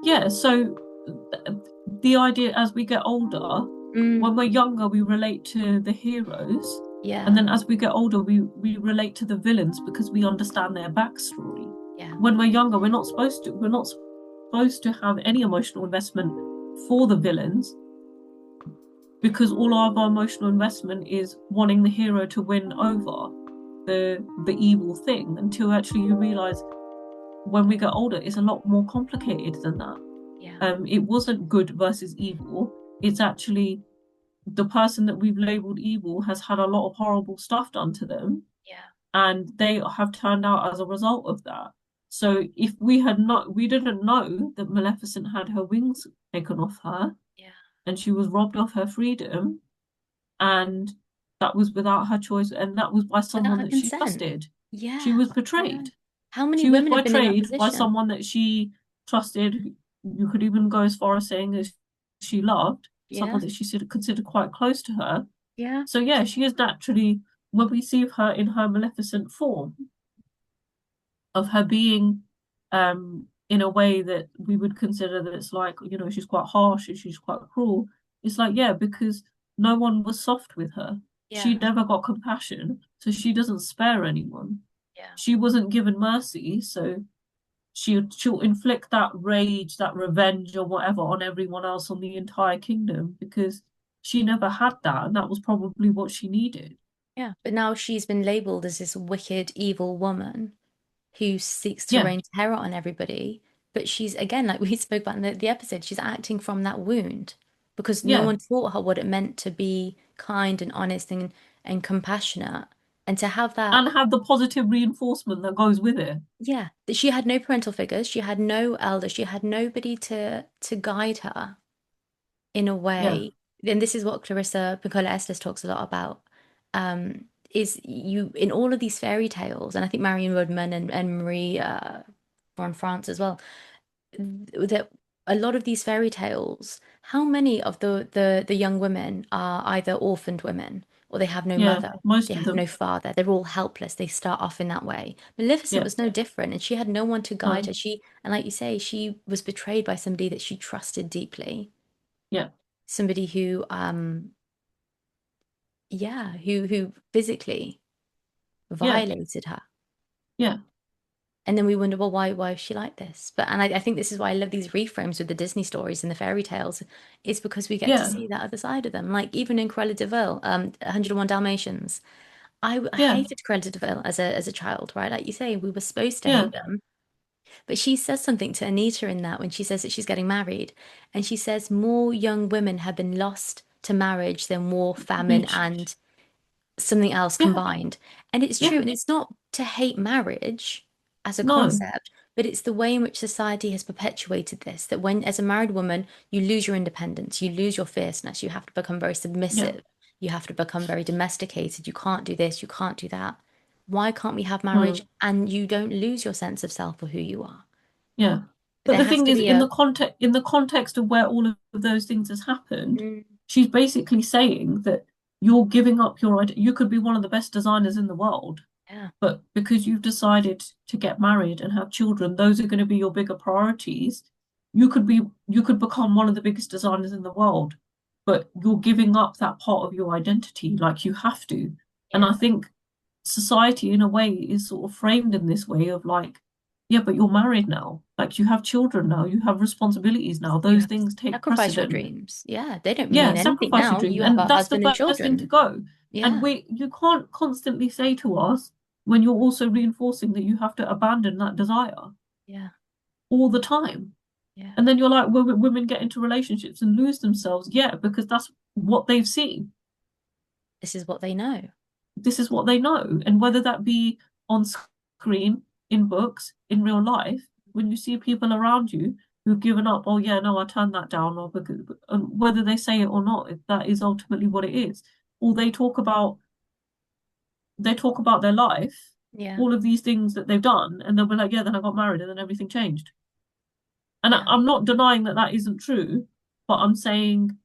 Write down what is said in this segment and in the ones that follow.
yeah, so the idea as we get older, Mm, when we're younger, we relate to the heroes, and yeah, then as we get older, we relate to the villains because we understand their backstory. yeah, When we're younger, we're not supposed to have any emotional investment for the villains because all of our emotional investment is wanting the hero to win over the evil thing until actually you realize when we get older, it's a lot more complicated than that. yeah, It wasn't good versus evil. It's actually the person that we've labeled evil has had a lot of horrible stuff done to them, yeah. and they have turned out as a result of that. So if we had not, we didn't know that Maleficent had her wings taken off her Yeah. and she was robbed of her freedom, and that was without her choice, and that was by Without someone her that she consent. trusted. She Yeah. was Yeah. betrayed. How many She was women have been in that betrayed by position? someone that she trusted. You could even go as far as saying that she loved, Yeah. someone that she considered quite close to her. Yeah. So yeah, she is naturally, when we see her in her Maleficent form, of her being in a way that we would consider that it's like, she's quite harsh and she's quite cruel. It's like, yeah, because no one was soft with her. She Yeah. never got compassion, so she doesn't spare anyone. Yeah. She wasn't given mercy, so she'll inflict that rage, that revenge or whatever on everyone else on the entire kingdom because she never had that, and that was probably what she needed. Yeah. But now she's been labeled as this wicked, evil woman who seeks to Yeah, rain terror on everybody. But she's, again, like we spoke about in the episode, she's acting from that wound because no yeah, one taught her what it meant to be kind and honest and compassionate. And to have that, and have the positive reinforcement that goes with it. yeah, that she had no parental figures, she had no elder, she had nobody to guide her in a Yeah, way. And this is what Clarissa Pinkola Estes talks a lot about. Is you in all of these fairy tales, and I think Marion Woodman and Marie from France as well, that a lot of these fairy tales, how many of the young women are either orphaned women or they have no yeah, mother, they most of have no them. father, they're all helpless. They start off in that way. Maleficent Yeah, was no different, and she had no one to guide no, her. And like you say, she was betrayed by somebody that she trusted deeply, yeah, somebody who yeah, who physically yeah, violated her. yeah, And then we wonder, well, why is she like this? But and I think this is why I love these reframes with the Disney stories and the fairy tales, is because we get to yeah, see that other side of them. Like even in Cruella de Vil, 101 Dalmatians. I yeah, hated Cruella de Vil as a child, right? Like you say, we were supposed to yeah, hate them. But she says something to Anita in that when she says that she's getting married. And she says more young women have been lost to marriage than war, famine, bitch. and something else Yeah, combined. And it's true. yeah, And it's not to hate marriage as a no, concept, but it's the way in which society has perpetuated this, that when, as a married woman, you lose your independence, you lose your fierceness, you have to become very yeah, submissive, you have to become very domesticated, you can't do this, you can't do that. Why can't we have marriage no, and you don't lose your sense of self or who you are? yeah. But There the has thing to is, be a in the context of where all of those things has happened, mm, she's basically saying that you're giving up your idea. You could be one of the best designers in the world, yeah, but because you've decided to get married and have children, those are going to be your bigger priorities. You could become one of the biggest designers in the world, but you're giving up that part of your identity, like you have to. And yeah, I think society in a way is sort of framed in this way of like, yeah, but you're married now. Like you have children now, you have responsibilities now. you Those have to things take sacrifice your precedent. dreams. Yeah, they don't Yeah, mean anything sacrifice your now. dreams. You have And a that's the husband and first thing to children. go. And Yeah. you can't constantly say to us when you're also reinforcing that you have to abandon that desire Yeah. all the time. Yeah. And then you're like, well, women get into relationships and lose themselves. Yeah, because that's what they've seen. This is what they know. This is what they know. And Yeah. whether that be on screen, in books, in real life, when you see people around you who've given up, oh yeah, no, I turned that down, or because and whether they say it or not, that is ultimately what it is. Or they talk about their life, Yeah. all of these things that they've done, and they'll be like, yeah, then I got married and then everything changed. And Yeah. I'm not denying that that isn't true, but I'm saying,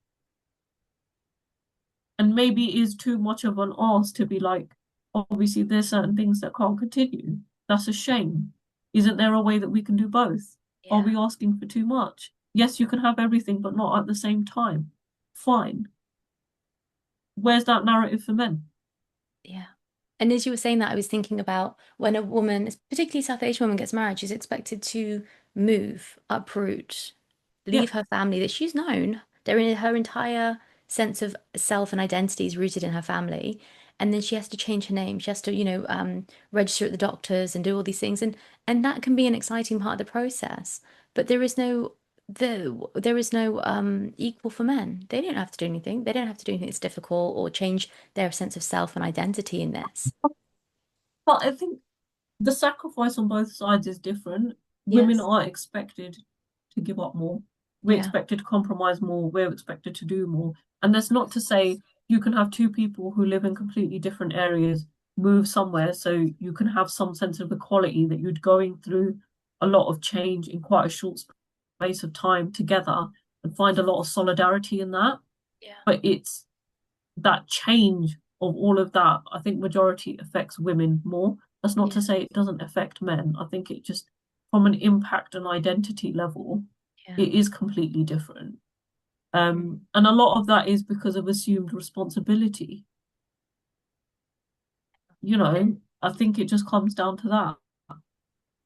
and maybe it is too much of an ask to be like, obviously there's certain things that can't continue. That's a shame. Isn't there a way that we can do both? Are Yeah. we asking for too much? Yes, you can have everything, but not at the same time. Fine. Where's that narrative for men? Yeah. And as you were saying that, I was thinking about when a woman, particularly South Asian woman, gets married, she's expected to move, uproot, Yeah. leave her family that she's known. They're in her entire sense of self and identity is rooted in her family. And then she has to change her name. She has to, register at the doctors and do all these things. And that can be an exciting part of the process. But there is no equal for men. They don't have to do anything. They don't have to do anything that's difficult or change their sense of self and identity in this. But I think the sacrifice on both sides is different. Women Yes. are expected to give up more. We're Yeah. expected to compromise more. We're expected to do more. And that's not to say you can have two people who live in completely different areas move somewhere so you can have some sense of equality that you're going through a lot of change in quite a short space of time together and find a lot of solidarity in that. Yeah. But it's that change of all of that, I think majority affects women more. That's not to Yeah. say it doesn't affect men. I think it just, from an impact and identity level, Yeah. it is completely different. Mm. And a lot of that is because of assumed responsibility. You know, And I think it just comes down to that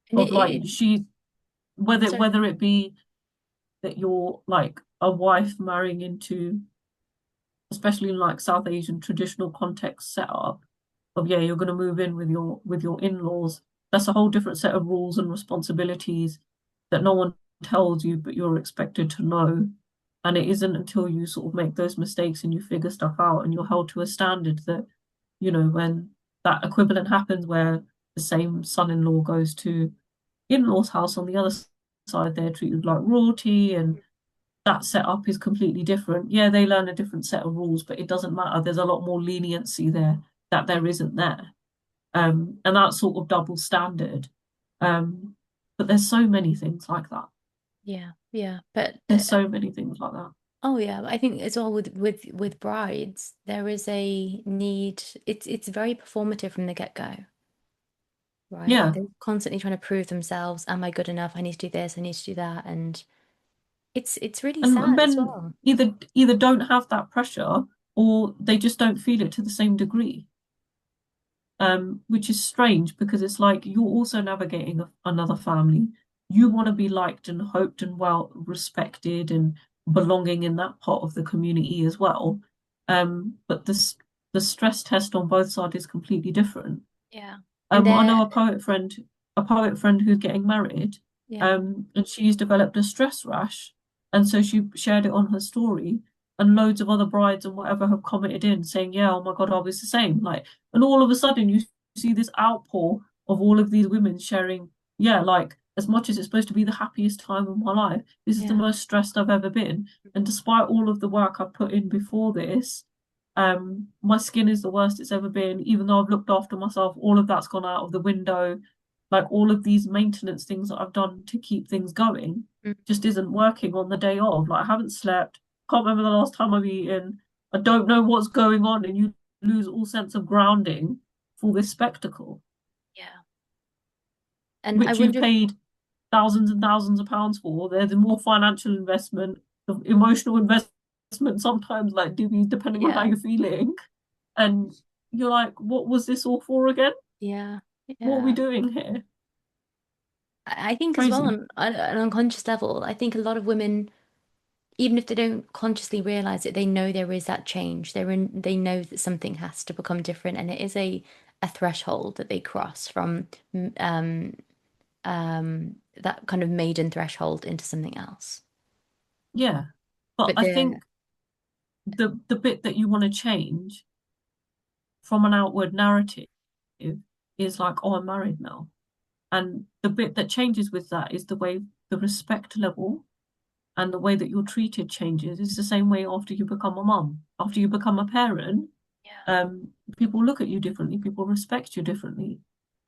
and of like she, sorry. whether it be that you're like a wife marrying into, especially in like South Asian traditional context setup, of yeah, you're going to move in with your in-laws. That's a whole different set of rules and responsibilities that no one tells you, but you're expected to know. And it isn't until you sort of make those mistakes and you figure stuff out and you're held to a standard that, you know, when that equivalent happens where the same son-in-law goes to in-law's house on the other side, they're treated like royalty and that setup is completely different. Yeah, they learn a different set of rules, but it doesn't matter. There's a lot more leniency there that there isn't there. And that sort of double standard. Um, but there's so many things like that. Yeah. Yeah. But There's so many things like that. oh yeah, I think as well with brides, there is a need. It's very performative from the get-go, right? Yeah. They're constantly trying to prove themselves. Am I good enough? I need to do this. I need to do that, and it's really And sad as men well. either don't have that pressure or they just don't feel it to the same degree. Which is strange because it's like you're also navigating another family. You want to be liked and hoped and well respected and belonging in that part of the community as well. But the stress test on both sides is completely different. Yeah. And I know they're a poet friend who's getting married, yeah, and she's developed a stress rash, and so she shared it on her story, and loads of other brides and whatever have commented in saying, "Yeah, oh my God, I was the same." Like, and all of a sudden you see this outpour of all of these women sharing, yeah, like as much as it's supposed to be the happiest time of my life, this is the yeah, most stressed I've ever been, and despite all of the work I've put in before this. My skin is the worst it's ever been, even though I've looked after myself, all of that's gone out of the window. Like all of these maintenance things that I've done to keep things going mm, just isn't working on the day of. Like I haven't slept, can't remember the last time I've eaten, I don't know what's going on, and you lose all sense of grounding for this spectacle, yeah. And I which you've wonder if paid thousands and thousands of pounds for. There's more financial investment, the emotional investment sometimes like divvies depending on how yeah, you're feeling. And you're like, what was this all for again? yeah, What are we yeah. doing here? I think as well Crazy. on an unconscious level, I think a lot of women, even if they don't consciously realize it, they know there is that change. They know that something has to become different, and it is a threshold that they cross from that kind of maiden threshold into something else. Yeah. But But I they're think the bit that you want to change from an outward narrative is like, oh, I'm married now. And the bit that changes with that is the way the respect level and the way that you're treated changes. It's the same way after you become a mum. After you become a parent, yeah, um, people look at you differently, people respect you differently.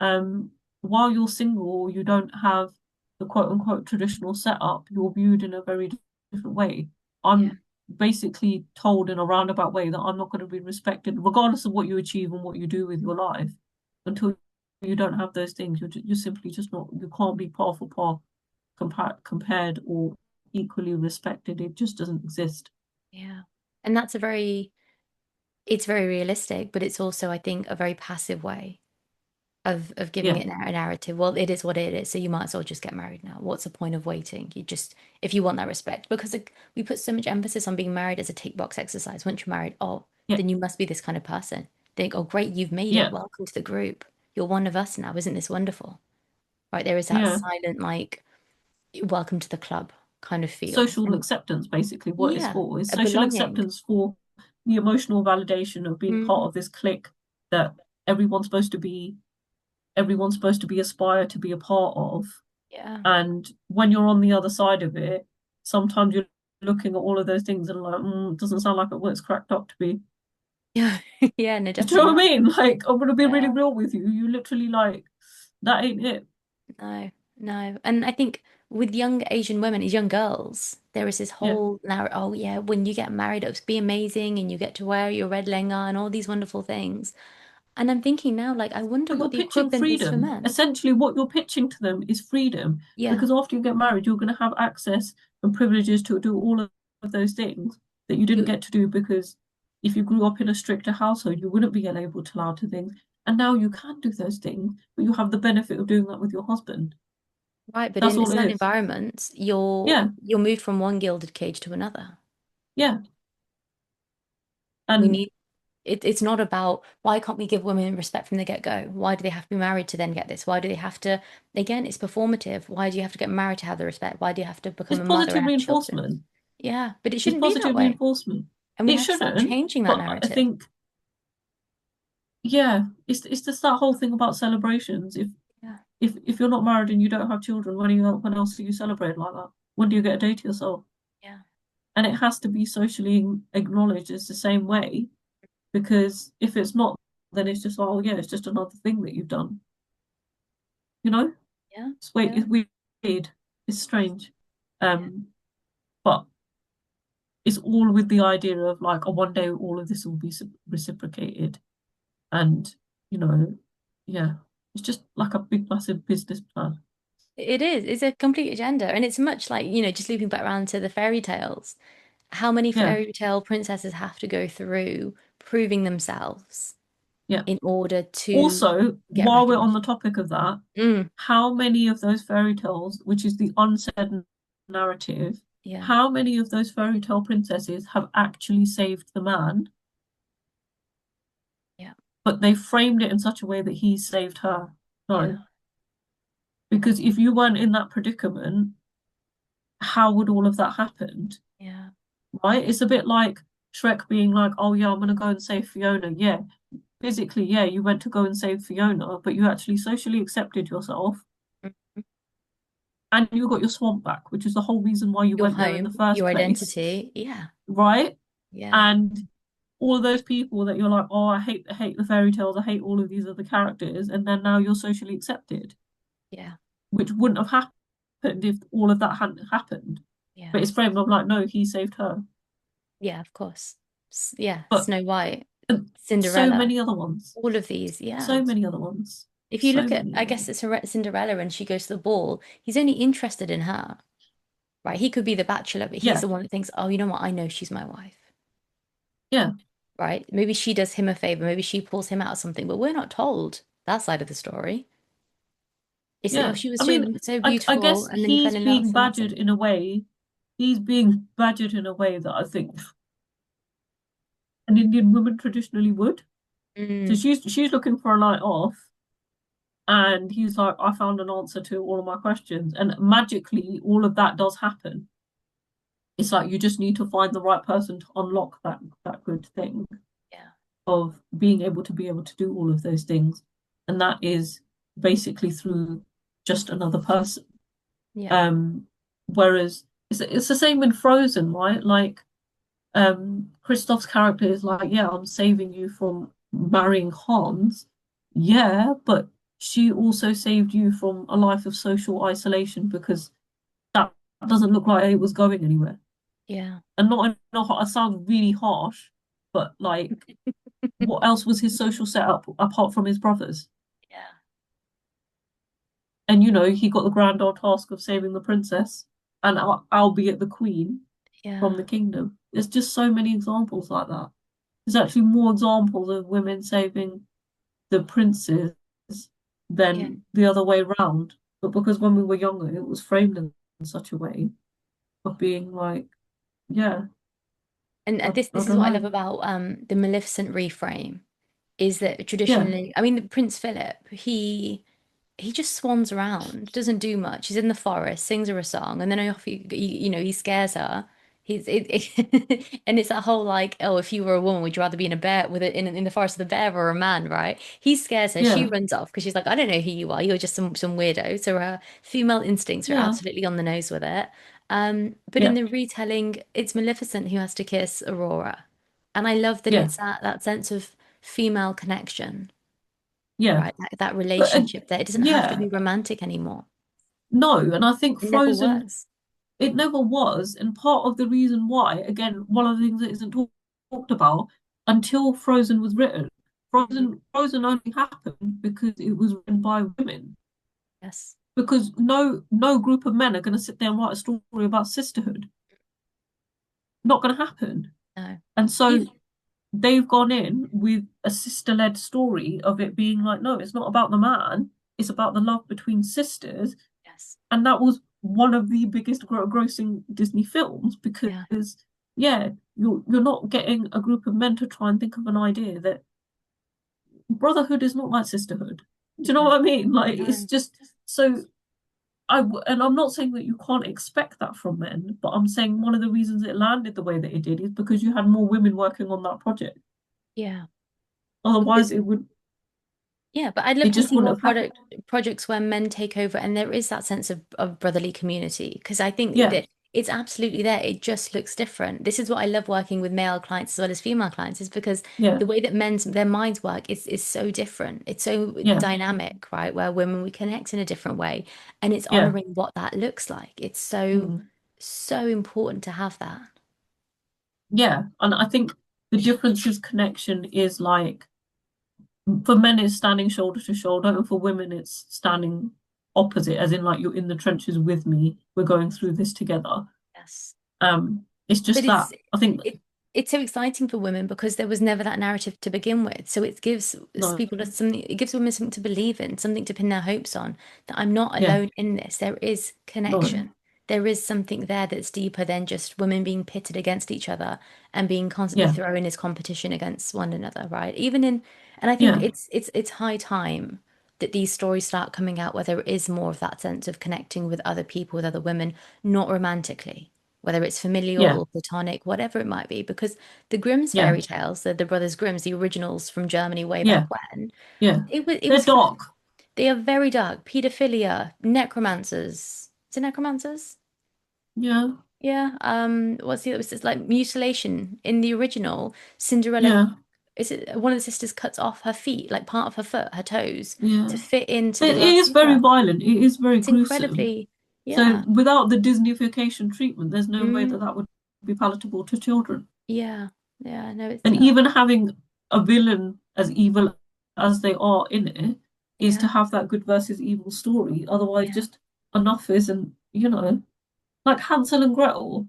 Um, while you're single, you don't have the quote unquote traditional setup, you're viewed in a very different way. yeah, I'm basically told in a roundabout way that I'm not going to be respected, regardless of what you achieve and what you do with your life, until you don't have those things. You're simply just not, you can't be par for par compared or equally respected. It just doesn't exist. Yeah. And that's it's very realistic, but it's also, I think, a very passive way of giving Yeah, it a narrative. Well, it is what it is, so you might as well just get married now. What's the point of waiting? You just, if you want that respect, because like, we put so much emphasis on being married as a tick box exercise. Once you're married, oh, yeah, then you must be this kind of person. Think, oh, great, you've made it. yeah, Welcome to the group. You're one of us now. Isn't this wonderful? Right? There is that yeah. silent, like, welcome to the club kind of feel. Social And acceptance, basically, what it's yeah, for is a social belonging. acceptance for the emotional validation of being part Mm, of this clique that everyone's supposed to be, everyone's supposed to be aspire to be a part of. yeah. And when you're on the other side of it, sometimes you're looking at all of those things and like, it doesn't sound like what it's cracked up to be. Yeah. Yeah, no, Do you definitely know what I not. mean? Like, I'm gonna be really Yeah. real with you. You literally like that ain't it. No, no. And I think with young Asian women, young girls, there is this Yeah. whole narrative, oh yeah, when you get married, it'll be amazing and you get to wear your red lehenga and all these wonderful things. And I'm thinking now, like, I wonder But you're what the pitching equivalent is for freedom. men. Essentially, what you're pitching to them is freedom. Yeah. Because after you get married, you're going to have access and privileges to do all of those things that you didn't You get to do because if you grew up in a stricter household, you wouldn't be able to allow to things. And now you can do those things, but you have the benefit of doing that with your husband. right, but That's in all it certain is. environments, Yeah, you're moved from one gilded cage to another. yeah. We And need it's not about why can't we give women respect from the get-go? Why do they have to be married to then get this? Why do they have to, again, it's performative. Why do you have to get married to have the respect? Why do you have to become it's a mother and positive have children? reinforcement. Yeah, but it It's shouldn't be that positive way. reinforcement. And we It have to start shouldn't, changing that but I narrative. think, yeah, it's just that whole thing about celebrations. Yeah, If you're not married and you don't have children, when else do you celebrate like that? When do you get a day to yourself? yeah, And it has to be socially acknowledged as the same way because if it's not, then it's just like, oh yeah, it's just another thing that you've done. You know, yeah, it's yeah, weird, it's strange, yeah. um, but it's all with the idea of like, oh, one day all of this will be reciprocated, and you know, yeah, it's just like a big massive business plan. It is. It's a complete agenda. And it's much like, just looping back around to the fairy tales. How many Yeah, fairy tale princesses have to go through proving themselves yeah. in order to Also, get while we're on the recognition? topic of that, Mm, how many of those fairy tales, which is the unsaid narrative, yeah, how many of those fairy tale princesses have actually saved the man, yeah, but they framed it in such a way that he saved her? yeah, No, because if you weren't in that predicament, how would all of that happen? yeah, Right? It's a bit like Shrek being like, "Oh yeah, I'm gonna go and save Fiona." Yeah, physically, yeah, you went to go and save Fiona, but you actually socially accepted yourself mm. and you got your swamp back, which is the whole reason why you Your went there in the home, first your place, identity. Yeah, right? yeah, And all of those people that you're like, oh, I hate the fairy tales, I hate all of these other characters, and then now you're socially accepted, yeah, which wouldn't have happened if all of that hadn't happened. yeah, But it's framed of like, no, he saved her. yeah, of course. Yeah, But Snow White, so Cinderella, many other ones, all of these. Yeah. so many other ones, If you so look at, many I other guess ones. it's Cinderella and she goes to the ball, he's only interested in her, right? He could be the bachelor, but he's Yeah, the one that thinks, oh, you know what? I know she's my wife, yeah, right? Maybe she does him a favor, maybe she pulls him out of something, but we're not told that side of the story. It's that, oh, yeah. she was I mean, so I beautiful, guess and then he fell he's in love, being and that's badgered it. in a way. He's being badgered in a way that I think an Indian woman traditionally would. So Mm, she's looking for a night off, and he's like, I found an answer to all of my questions, and magically all of that does happen. It's like you just need to find the right person to unlock that good thing yeah, of being able to do all of those things, and that is basically through just another person. yeah, Um, whereas it's the same in Frozen, right? Like Kristoff's character is like, yeah, I'm saving you from marrying Hans. Yeah, but she also saved you from a life of social isolation because that doesn't look like it was going anywhere. yeah, And not, not, it sounds really harsh, but like, what else was his social setup apart from his brothers? yeah. and he got the grand old task of saving the princess, and albeit the queen from Yeah. the kingdom. There's just so many examples like that. There's actually more examples of women saving the princes Yeah. than the other way round. But because when we were younger, it was framed in such a way of being like, yeah, And this I this is don't what I love know. about the Maleficent reframe is that Yeah, traditionally, I mean, Prince Philip, he just swans around, doesn't do much. He's in the forest, sings her a song, and then off he scares her. And it's that whole like, oh, if you were a woman, would you rather be in a bear with it in the forest with a bear or a man, right? He scares her. She yeah, runs off because she's like, I don't know who you are. You're just some weirdo. So her female instincts are yeah, absolutely on the nose with it. But in yeah, the retelling, it's Maleficent who has to kiss Aurora, and I love that yeah, it's that sense of female connection, yeah. right? That But relationship there. It doesn't have to yeah, be romantic anymore. no, and I think It never Frozen, was. it never was, and part of the reason why, again, one of the things that isn't talked about until Frozen was written. Mhm. Frozen only happened because it was written by women. Yes. Because no group of men are going to sit there and write a story about sisterhood. Not going to happen. No. And so Even, they've gone in with a sister-led story of it being like, no, it's not about the man. It's about the love between sisters. yes. And that was one of the biggest grossing Disney films Yeah. because, yeah, you're not getting a group of men to try and think of an idea that brotherhood is not like sisterhood. Do you know No. what I mean? Like, it's No. just so and I'm not saying that you can't expect that from men, but I'm saying one of the reasons it landed the way that it did is because you had more women working on that project. Yeah. Otherwise, Because it would yeah, but I'd it love to just see more wouldn't have happened. projects where men take over and there is that sense of brotherly community. Because I think Yeah, that it's absolutely there. It just looks different. This is what I love working with male clients as well as female clients, is because yeah, the way that men's their minds work is so different. It's so yeah, dynamic, right? Where women we connect in a different way. And it's yeah, honoring what that looks like. It's so, mm, so important to have that. yeah. And I think the difference is connection is like for men it's standing shoulder to shoulder, and for women it's standing opposite, as in like you're in the trenches with me. We're going through this together. Yes. It's But just that I think it's so exciting for women because there was never that narrative to begin with. So it gives no, people something, it gives women something to believe in, something to pin their hopes on, that I'm not yeah, alone in this. There is no, connection. There is something there that's deeper than just women being pitted against each other and being constantly yeah, thrown in this competition against one another, right? Even in, and I think yeah, it's high time that these stories start coming out where there is more of that sense of connecting with other people, with other women, not romantically, whether it's familial yeah, or platonic, whatever it might be. Because the Grimm's yeah, fairy tales, the Brothers Grimm's, the originals from Germany way yeah, back when, yeah. it They're was for dark. they are very dark. Pedophilia, necromancers. Is it necromancers? Yeah, Yeah. What's the other? It's like mutilation in the original. Cinderella, yeah, is it one of the sisters cuts off her feet, like part of her foot, her toes, yeah. to fit into the It glass is very slipper. violent. It is very It's gruesome. incredibly, So yeah. without the Disneyfication treatment, there's no way that Mm, that would be palatable to children. yeah. Yeah. No, it's And tough. even having a villain as evil as they are in it is to Yeah. have that good versus evil story. Otherwise, Yeah. just enough isn't, like Hansel and Gretel.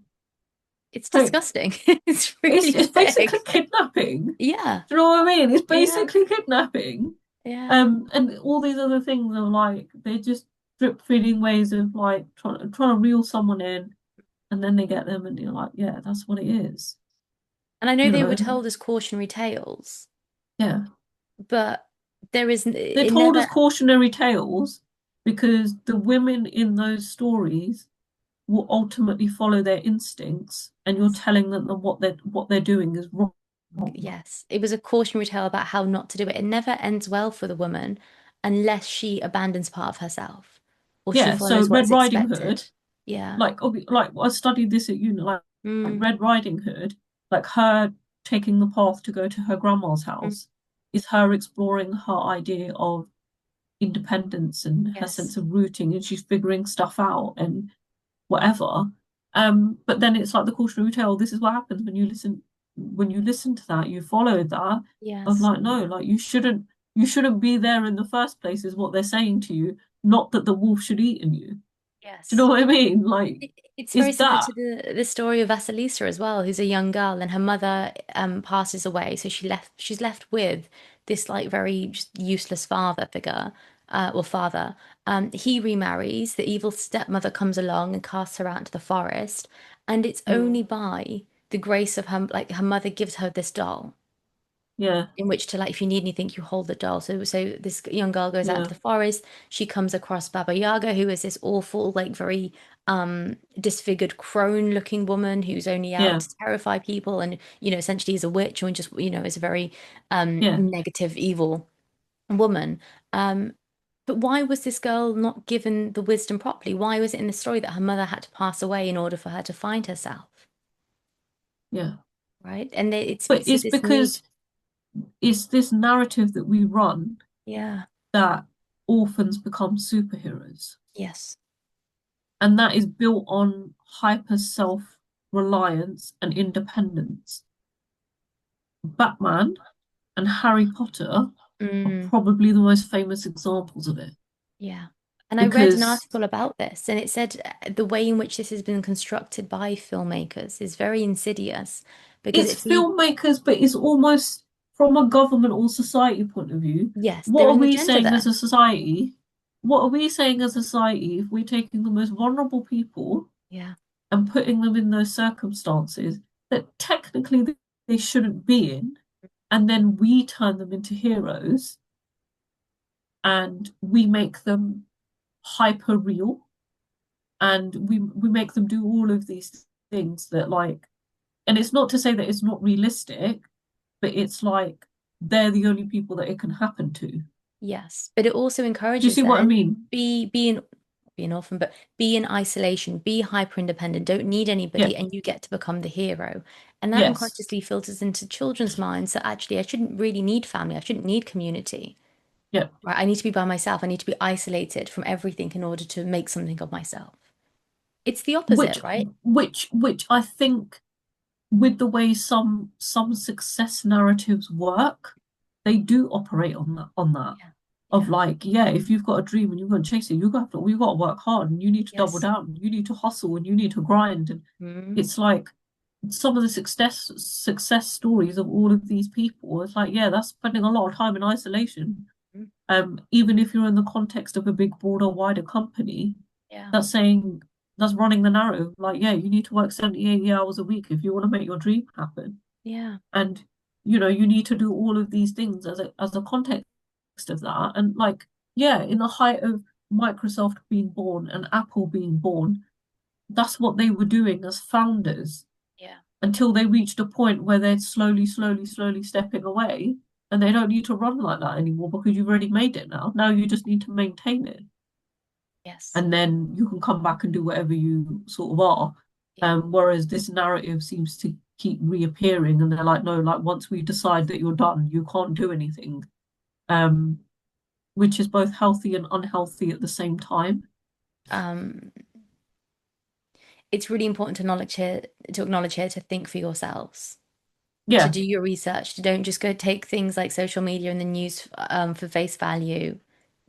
It's Like disgusting. It's really it's basically sick. kidnapping. Do Yeah. you know what I mean? It's Yeah. basically kidnapping. Yeah. And all these other things are like they're just drip feeding ways of like trying to reel someone in, and then they get them, and you're like, yeah, that's what it is. And I know You they were know, told as cautionary tales, yeah. but there is, They're it told never, as cautionary tales because the women in those stories will ultimately follow their instincts, and you're yes, telling them that what they're doing is wrong. yes, it was a cautionary tale about how not to do it. It never ends well for the woman unless she abandons part of herself or she Yeah. So follows what Red is Riding Hood, expected. Yeah. like I studied this at uni, like Mm, Red Riding Hood, like her taking the path to go to her grandma's mm, house is her exploring her idea of independence and her yes. sense of rooting, and she's figuring stuff out and whatever. But then it's like the cautionary tale. This is what happens when you listen to that, you follow that of Yes. like, no, like you shouldn't be there in the first place, is what they're saying to you. not that the wolf should eat in you. Do you know Yes. what I mean? Like, It's is very similar that? to the story of Vasilisa as well, who's a young girl and her mother passes away, so she's left with this like very just useless father figure, or father. He remarries, the evil stepmother comes along and casts her out into the forest, and it's only Mm, by the grace of her, like her mother gives her this doll yeah, in which to, like, if you need anything, you hold the doll. So this young girl goes out into yeah, the forest. She comes across Baba Yaga, who is this awful, like very disfigured crone looking woman who's only out yeah, to terrify people and, essentially is a witch and just, is a very yeah, negative, evil woman. Um but why was this girl not given the wisdom properly? Why was it in the story that her mother had to pass away in order for her to find herself? yeah. Right? And it But speaks to it's this need. because it's this narrative that we run Yeah. that orphans become superheroes. Yes. And that is built on hyper self-reliance and independence. Batman and Harry Potter are Mm. probably the most famous examples of it Yeah. And I read an because article about this, and it said the way in which this has been constructed by filmmakers is very insidious because it's it's the, filmmakers, but it's almost from a government or society point of view. yes, What there are is an we agenda saying as there. a society? What are we saying as a society if we're taking the most vulnerable people Yeah. and putting them in those circumstances that technically they shouldn't be in, and then we turn them into heroes and we make them hyper real and we make them do all of these things that like, and it's not to say that it's not realistic, but it's like they're the only people that it can happen to. Do Yes. But it also you encourages see what I then mean? be an orphan, but be in isolation, be hyper independent, don't need Yeah, anybody, and you get to become the hero. And that yes, unconsciously filters into children's minds that actually I shouldn't really need family, I shouldn't need community. yeah. Right? I need to be by myself. I need to be isolated from everything in order to make something of myself. It's the opposite, Which right? which I think with the way some success narratives work, they do operate on that Yeah. of Yeah. like, yeah, if you've got a dream and you're going to chase it, you've got to work hard and you need to double Yes. down, you need to hustle and you need to grind. And Mm, it's like some of the success stories of all of these people, it's like, yeah, that's spending a lot of time in isolation. mm, Even if you're in the context of a big, broader, wider company, yeah. that's saying that's running the narrative. Like, yeah, you need to work 70, 80 hours a week if you want to make your dream happen. Yeah. And you need to do all of these things as a context of that. And like, yeah, in the height of Microsoft being born and Apple being born, that's what they were doing as founders Yeah. until they reached a point where they're slowly, slowly, slowly stepping away. And they don't need to run like that anymore because you've already made it now. Now you just need to maintain it. Yes. And then you can come back and do whatever you sort of are. Yeah. Whereas this narrative seems to keep reappearing, and they're like, no, like once we decide that you're done, you can't do anything. Um, which is both healthy and unhealthy at the same time. Um, it's really important to acknowledge here to think for yourselves, to Yeah, do your research, to don't just go take things like social media and the news for face value.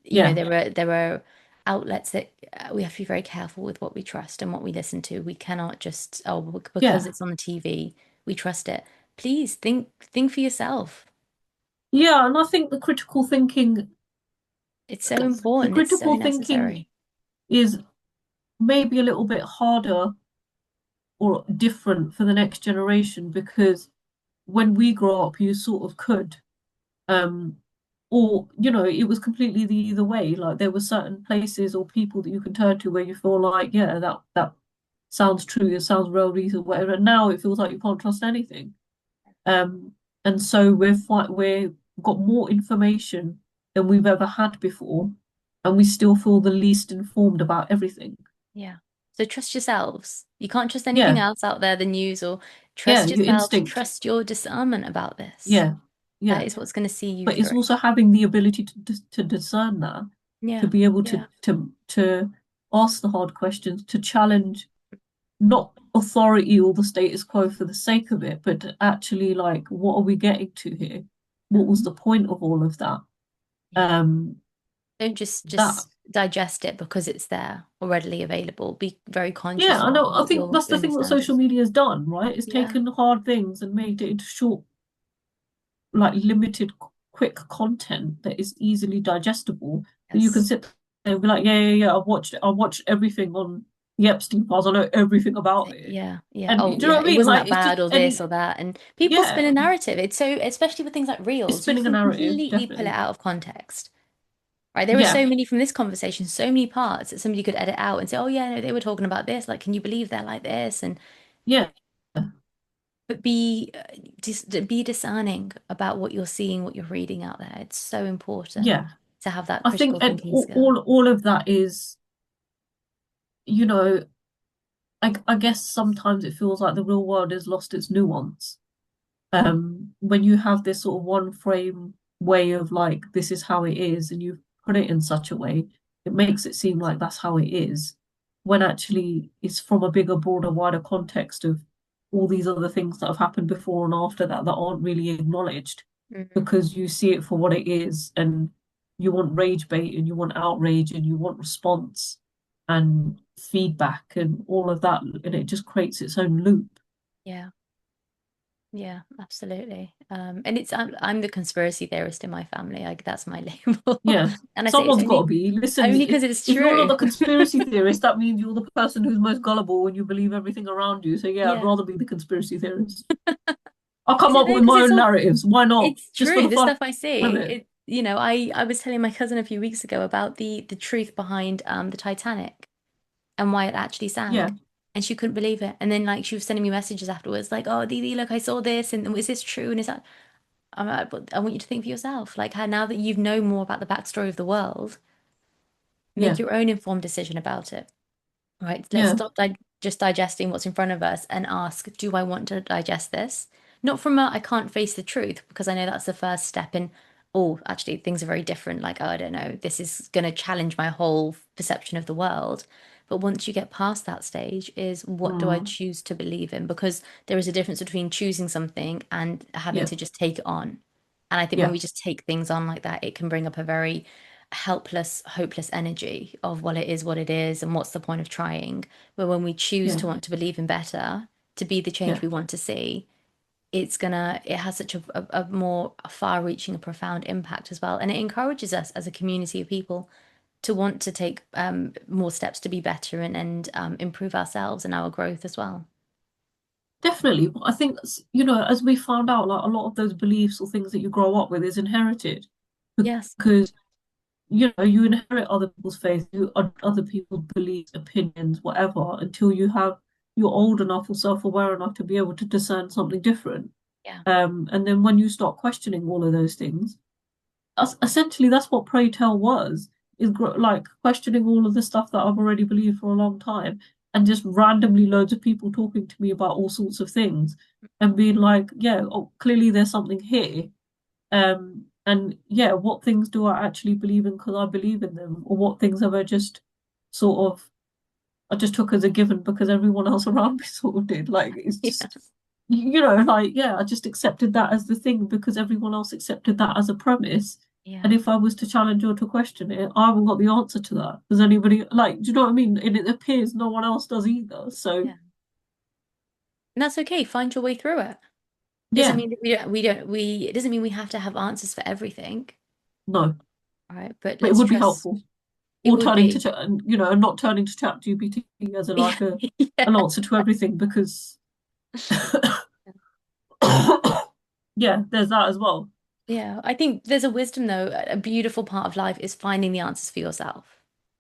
yeah, There are outlets that we have to be very careful with what we trust and what we listen to. We cannot just, oh, because yeah, it's on the TV, we trust it. Please think for yourself. yeah. And I think It's so the important. It's so critical thinking necessary. is maybe a little bit harder or different for the next generation because when we grow up, you sort of could. Um, or it was completely the either way. Like there were certain places or people that you can turn to where you feel like, yeah, that sounds true, it sounds real reason, whatever. And now it feels like you can't trust anything. Um, and so we've got more information than we've ever had before, and we still feel the least informed about everything. Yeah. So trust yourselves. You can't trust anything Yeah, else out there, the news, or yeah, trust your yourselves, instinct. trust your discernment about this. Yeah, That yeah. is what's going to see you But it's through. also having the ability to discern that, to Yeah. be able Yeah. to ask the hard questions, to challenge not authority or the status quo for the sake of it, but to actually like, what are we getting to here? Yeah. What was the point of all of that? Yeah. Um, Don't just that just digest it because it's there or readily available. Be very Yeah, conscious I of know. I what think your that's the thing that social understandings. media has done, right? It's Yeah. taken hard things and made it into short, like limited, quick content that is easily digestible. That you can Yes. sit there and be like, yeah, yeah, yeah. I watched everything on the Epstein files. I know everything about it. Yeah, yeah. And do Oh, you know yeah. what I It mean? wasn't Like that it's just bad or this and or that. And people spin a yeah, narrative. It's so, especially with things like it's reels, you spinning a can narrative, completely pull it definitely. out of context, right? There are Yeah, so many from this conversation, so many parts that somebody could edit out and say, oh, yeah, no, they were talking about this. Like, can you believe they're like this? And, yeah, but just be discerning about what you're seeing, what you're reading out there. It's so important yeah. to have that I think critical and thinking skill. all of that is, you know, I guess sometimes it feels like the real world has lost its nuance. When you have this sort of one frame way of like this is how it is, and you put it in such a way, it makes it seem like that's how it is, when actually it's from a bigger, broader, wider context of all these other things that have happened before and after that that aren't really acknowledged Mhm. because you see it for what it is, and you want rage bait and you want outrage and you want response and feedback and all of that, and it just creates its own loop. Yeah. Yeah, absolutely. And I'm the conspiracy theorist in my family. Like that's my label. Yeah, And I say it's someone's got to only be. Listen, only because it's if you're not true. the conspiracy theorist, that means you're the person who's most gullible and you believe everything around you. So yeah, I'd Yeah. rather be the conspiracy theorist. I'll come Is it up though? with Because my it's own all narratives. Why not? it's Just for true. the The fun stuff I of see. it. I was telling my cousin a few weeks ago about the truth behind the Titanic and why it actually Yeah, sank. And she couldn't believe it. And then like she was sending me messages afterwards, like, "Oh, Didi, look, I saw this, and is this true?" And is that but I want you to think for yourself, like how now that you know more about the backstory of the world, make yeah, your own informed decision about it. Right, let's yeah, stop di just digesting what's in front of us and ask, do I want to digest this? Not from a I can't face the truth, because I know that's the first step in, oh, actually, things are very different. Like, oh, I don't know, this is going to challenge my whole perception of the world. But once you get past that stage, is what do I mm, choose to believe in? Because there is a difference between choosing something and having yeah, to just take it on. And I think when yeah, we just take things on like that, it can bring up a very helpless, hopeless energy of, well, it is what it is, and what's the point of trying? But when we choose yeah, to want to believe in better, to be the change yeah, we want to see, it has such a more far-reaching, a profound impact as well. And it encourages us as a community of people to want to take more steps to be better and improve ourselves and our growth as well. definitely. But I think as we found out, like a lot of those beliefs or things that you grow up with is inherited Yes. because you inherit other people's faith, other people's beliefs, opinions, whatever, until you're old enough or self-aware enough to be able to discern something different. Yeah. And then when you start questioning all of those things, essentially that's what Pray Tell was, is like questioning all of the stuff that I've already believed for a long time, and just randomly loads of people talking to me about all sorts of things, and being like, yeah, oh, clearly there's something here. And yeah, what things do I actually believe in because I believe in them, or what things have sort of I just took as a given because everyone else around me sort of did. Like it's Yeah. just like yeah, I just accepted that as the thing because everyone else accepted that as a premise. And Yeah. if I was to challenge or to question it, I haven't got the answer to that. Does anybody like, do you know what I mean? And it appears no one else does either. So Yeah. And that's okay. Find your way through it. Doesn't yeah, mean that it doesn't mean we have to have answers for everything, no, right? But but it let's would be trust helpful. it Or would turning to be. chat and and not turning to chat GPT as a Yeah. like a Yeah. an answer to everything because yeah, there's that as well. Yeah. I think there's a wisdom though. A beautiful part of life is finding the answers for yourself,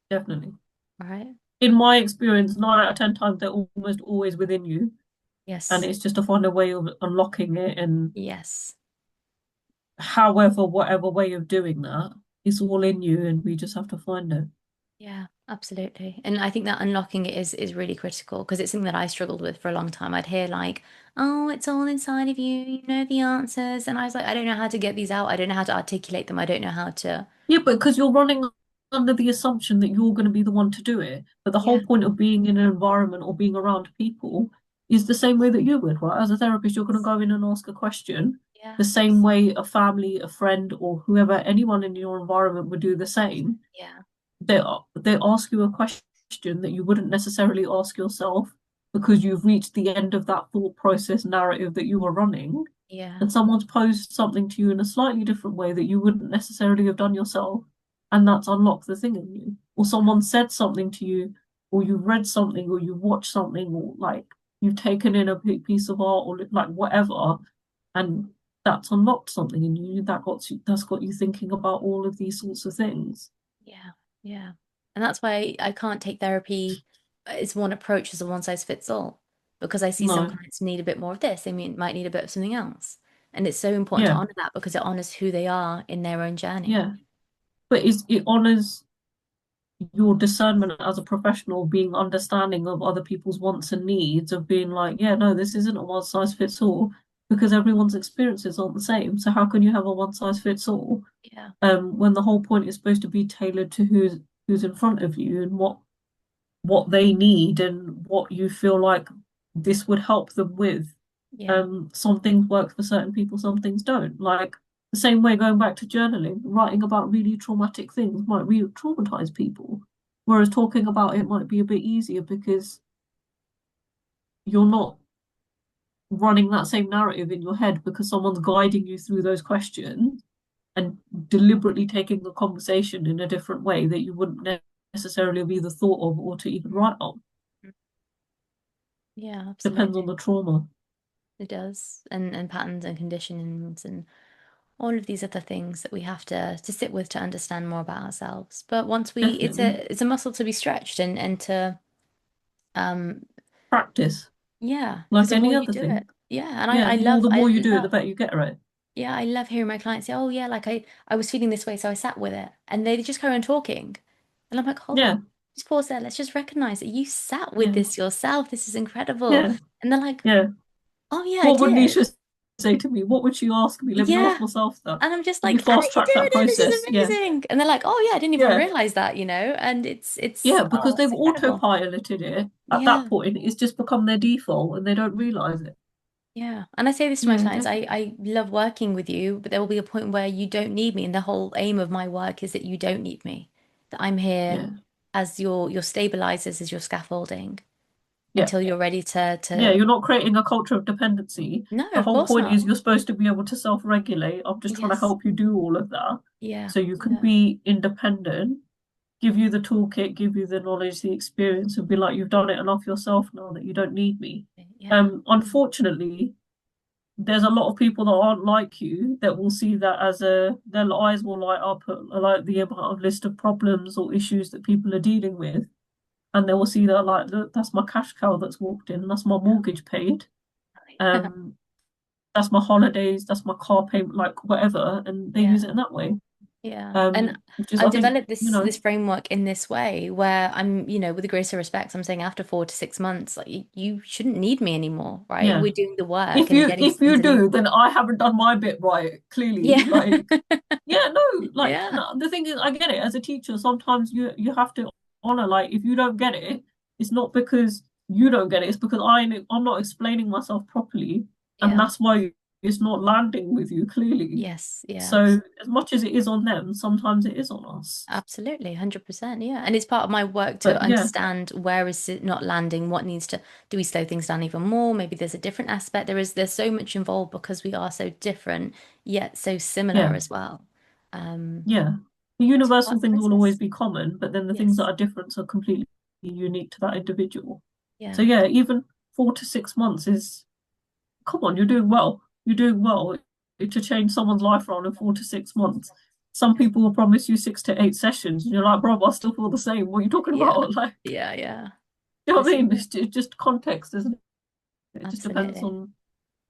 Definitely. right? In my experience, 9 out of 10 times they're almost always within you. And Yes. it's just to find a way of unlocking it, and Yes. however, whatever way of doing that, it's all in you and we just have to find it. Yeah, absolutely. And I think that unlocking it is really critical because it's something that I struggled with for a long time. I'd hear like, "Oh, it's all inside of you. You know the answers." And I was like, "I don't know how to get these out. I don't know how to articulate them. I don't know how to." Yeah, but because you're running under the assumption that you're going to be the one to do it. But the Yeah. whole point of being in an environment or being around people is the same way that you would, right? As a therapist, you're going to go in and ask a question Yeah. the same way a family, a friend, or whoever, anyone in your environment would do the same. Yeah. they ask you a question that you wouldn't necessarily ask yourself because you've reached the end of that thought process narrative that you were running, Yeah. and someone's posed something to you in a slightly different way that you wouldn't necessarily have done yourself, and that's unlocked the thing in you. Or someone said something to you, or you've read something, or you've watched something, or like you've taken in a piece of art, or like whatever, and that's unlocked something in you that's got you thinking about all of these sorts of things. Yeah. Yeah. And that's why I can't take therapy as one approach as a one size fits all because I see some No, clients need a bit more of this. They might need a bit of something else. And it's so important to yeah, honor that because it honors who they are in their own journey. yeah. But it honors your discernment as a professional, being understanding of other people's wants and needs, of being like, yeah, no, this isn't a one size fits all because everyone's experiences aren't the same. So how can you have a one size fits all Yeah. when the whole point is supposed to be tailored to who's in front of you and what they need and what you feel like this would help them with. Yeah. Some things work for certain people, some things don't. Like the same way, going back to journaling, writing about really traumatic things might re-traumatize people, whereas talking about it might be a bit easier because you're not running that same narrative in your head because someone's guiding you through those questions and deliberately taking the conversation in a different way that you wouldn't necessarily have either thought of or to even write on. Yeah, Depends on absolutely. the trauma. It does. And patterns and conditionings and all of these other things that we have to sit with to understand more about ourselves. But once we Definitely. it's a muscle to be stretched and to um Practice, yeah, because like the more any you other do it. thing. Yeah, and Yeah, the I more you do it, the love better you get at it. yeah, I love hearing my clients say, "Oh yeah, like I was feeling this way, so I sat with it." And they just carry on talking. And I'm like, "Hold Yeah, on. Just pause there. Let's just recognize that you sat with yeah, this yourself. This is incredible." yeah, And they're like, yeah. "Oh yeah, I What would did." Nisha say to me? What would she ask me? Let me ask Yeah. myself that. And I'm just Let me like, "How fast did you track do that it? This process. is Yeah, amazing." And they're like, "Oh yeah, I didn't even yeah, realize that, you know." And it's yeah, because oh, they've it's incredible. autopiloted it at that Yeah. point. It's just become their default and they don't realize it. Yeah. And I say this to my Yeah, clients, definitely. I love working with you, but there will be a point where you don't need me. And the whole aim of my work is that you don't need me, that I'm here Yeah, as your stabilizers, as your scaffolding yeah, until you're ready yeah. to You're not creating a culture of dependency. no, The of whole course point is not. you're supposed to be able to self-regulate. I'm just trying to Yes. help you do all of that Yeah. so you can Yeah. be independent, give you the toolkit, give you the knowledge, the experience, and be like, you've done it enough yourself now that you don't need me. Yeah. Unfortunately, there's a lot of people that aren't like you that will see that as their eyes will light up at like the amount of list of problems or issues that people are dealing with, and they will see that like, look, that's my cash cow that's walked in, that's my mortgage paid, Yeah. um, that's my holidays, that's my car payment, like whatever, and they use Yeah. it in that way. Yeah. And Which is, I've I think, developed this framework in this way where I'm, with the greatest of respect, I'm saying after 4 to 6 months, like you shouldn't need me anymore, right? yeah. We're doing the work and getting If you systems in the do, then I haven't done my bit right, clearly. yeah. Like, yeah, no, like, Yeah. no, the thing is, I get it. As a teacher, sometimes you have to honor, like, if you don't get it, it's not because you don't get it, it's because I'm not explaining myself properly, and Yeah. that's why it's not landing with you, clearly. Yes. Yeah. So, as much as it is on them, sometimes it is on us. Absolutely. 100%. Yeah. And it's part of my work to But yeah, understand where is it not landing, what needs to, do we slow things down even more? Maybe there's a different aspect. There's so much involved because we are so different, yet so similar yeah, as well. Um, yeah. The it's universal part of the things will always process. be common, but then the things that Yes. are different are completely unique to that individual. So Yeah. yeah, even 4 to 6 months is, come on, you're doing well. You're doing well to change someone's life around in 4 to 6 months. Some people will promise you 6 to 8 sessions, and you're like, bro, I still feel the same. What are you talking Yeah. about? Like, Yeah. Yeah. you know what This I is mean? it. It's just context, isn't it? It just depends Absolutely. on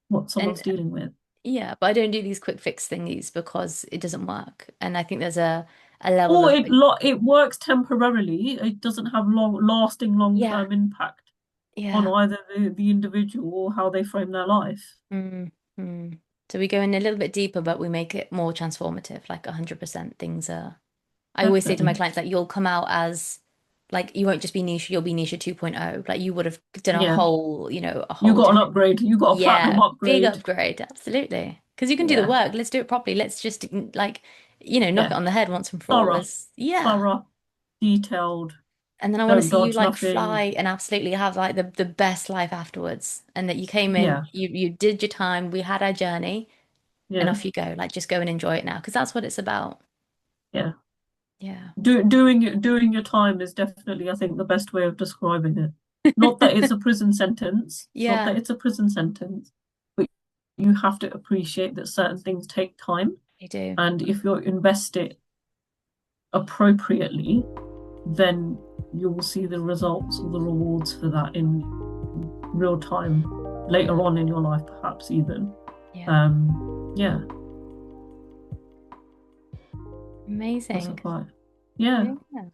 what And someone's dealing with. yeah, but I don't do these quick fix thingies because it doesn't work. And I think there's a level Or of it works temporarily. It doesn't have lasting long yeah. term impact on Yeah. either the individual or how they frame their life. Mm, mm. So we go in a little bit deeper, but we make it more transformative, like 100% things are. I always say to my Definitely. clients, like, you'll come out as, like, you won't just be niche, you'll be Nisha 2.0. Like, you would have done a Yeah. whole, a You whole got an different, upgrade. You got a platinum yeah, big upgrade. upgrade. Absolutely. Because you can do the Yeah. work. Let's do it properly. Let's just, like, knock Yeah. it on the head once and for all. Thorough. There's, yeah, Thorough. detailed, And then I want to don't see you dodge like fly nothing. and absolutely have like the best life afterwards. And that you came in, Yeah, you did your time, we had our journey, and yeah, off you go. Like just go and enjoy it now, because that's what it's about. yeah. Yeah. Doing your time is definitely, I think, the best way of describing it. Not that it's a prison sentence. It's not Yeah, that it's a prison sentence, but you have to appreciate that certain things take time. you do. And if you invest it appropriately, then you will see the results or the rewards for that in real time Yeah. later on in your life, perhaps even. Yeah. Yeah, that's a Amazing. quite, yeah. Yeah.